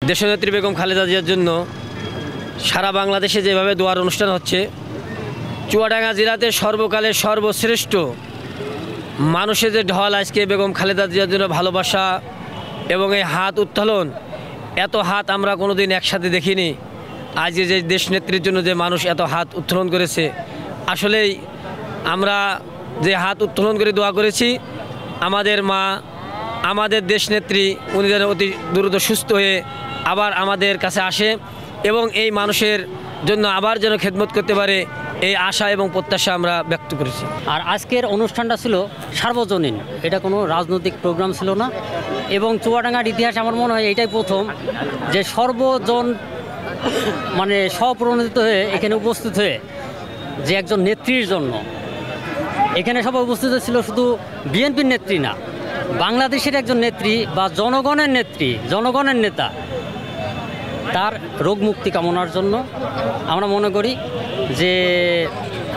দেশনেত্রী বেগম খালেদা জিয়ার জন্য সারা বাংলাদেশে যেভাবে দোয়ার অনুষ্ঠান হচ্ছে, চুয়াডাঙ্গা জেলাতে সর্বকালের সর্বশ্রেষ্ঠ মানুষের যে ঢল আজকে বেগম খালেদা জিয়ার জন্য ভালোবাসা এবং এই হাত উত্তোলন, এত হাত আমরা কোনোদিন একসাথে দেখিনি। আজকে যে দেশনেত্রীর জন্য যে মানুষ এত হাত উত্তোলন করেছে, আসলেই আমরা যে হাত উত্তোলন করে দোয়া করেছি আমাদের মা, আমাদের দেশনেত্রী, উনি যেন অতি দ্রুত সুস্থ হয়ে আবার আমাদের কাছে আসে এবং এই মানুষের জন্য আবার যেন খেদমত করতে পারে, এই আশা এবং প্রত্যাশা আমরা ব্যক্ত করেছি। আর আজকের অনুষ্ঠানটা ছিল সার্বজনীন, এটা কোনো রাজনৈতিক প্রোগ্রাম ছিল না। এবং চুয়াডাঙ্গার ইতিহাসে আমার মনে হয় এটাই প্রথম যে সর্বজন মানে স্বপ্রণোদিত হয়ে এখানে উপস্থিত হয়ে যে একজন নেত্রীর জন্য এখানে সবাই উপস্থিত ছিল। শুধু বিএনপির নেত্রী না, বাংলাদেশের একজন নেত্রী বা জনগণের নেত্রী, জনগণের নেতা, তার রোগ মুক্তি কামনার জন্য আমরা মনে করি যে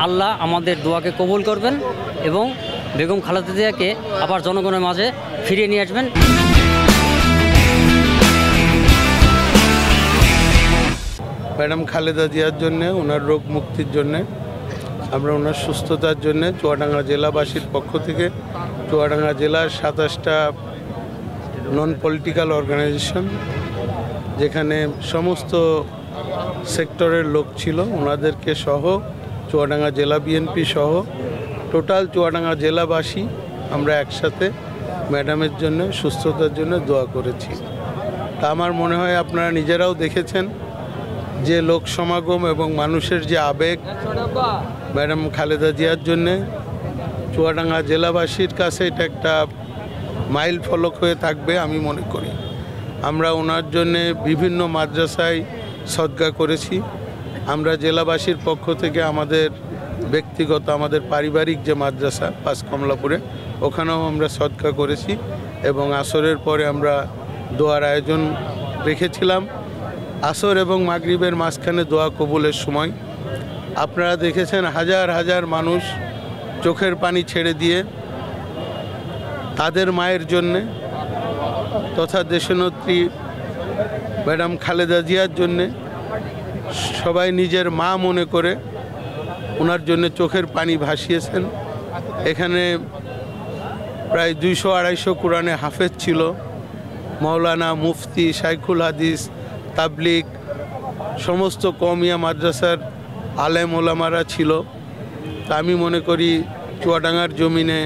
আল্লাহ আমাদের দোয়াকে কবুল করবেন এবং বেগম খালেদা জিয়াকে আবার জনগণের মাঝে ফিরিয়ে নিয়ে আসবেন। ম্যাডাম খালেদা জিয়ার জন্যে, ওনার রোগ মুক্তির জন্যে, আমরা ওনার সুস্থতার জন্যে চুয়াডাঙ্গা জেলাবাসীর পক্ষ থেকে চুয়াডাঙ্গা জেলার 27টা নন পলিটিক্যাল অর্গানাইজেশন, যেখানে সমস্ত সেক্টরের লোক ছিল, ওনাদেরকে সহ চুয়াডাঙ্গা জেলা বিএনপি সহ টোটাল চুয়াডাঙ্গা জেলাবাসী আমরা একসাথে ম্যাডামের জন্য সুস্থতার জন্য দোয়া করেছি। তা আমার মনে হয় আপনারা নিজেরাও দেখেছেন যে লোক সমাগম এবং মানুষের যে আবেগ ম্যাডাম খালেদা জিয়ার জন্যে চুয়াডাঙ্গা জেলাবাসীর কাছে এটা একটা মাইল ফলক হয়ে থাকবে আমি মনে করি। আমরা ওনার জন্যে বিভিন্ন মাদ্রাসায় সদকা করেছি। আমরা জেলাবাসীর পক্ষ থেকে আমাদের ব্যক্তিগত, আমাদের পারিবারিক যে মাদ্রাসা পাঁচকমলাপুরে, ওখানেও আমরা সদকা করেছি এবং আসরের পরে আমরা দোয়ার আয়োজন রেখেছিলাম। আসর এবং মাগরিবের মাঝখানে দোয়া কবুলের সময় আপনারা দেখেছেন হাজার হাজার মানুষ চোখের পানি ছেড়ে দিয়ে তাদের মায়ের জন্যে তথা দেশনেত্রী ম্যাডাম খালেদা জিয়ার জন্যে সবাই নিজের মা মনে করে ওনার জন্য চোখের পানি ভাসিয়েছেন। এখানে প্রায় 200-250 কোরআনে হাফেজ ছিল, মৌলানা, মুফতি, শাইখুল হাদিস, তাবলিগ, সমস্ত কওমিয়া মাদ্রাসার আলেম ওলামারা ছিল। তা আমি মনে করি চুয়াডাঙ্গার জমিনে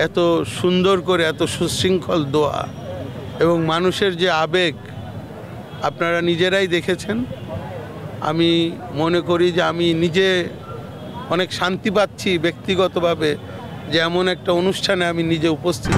এত সুন্দর করে এত সুশৃঙ্খল দোয়া এবং মানুষের যে আবেগ আপনারা নিজেরাই দেখেছেন। আমি মনে করি যে আমি নিজে অনেক শান্তি পাচ্ছি ব্যক্তিগতভাবে যে এমন একটা অনুষ্ঠানে আমি নিজে উপস্থিত।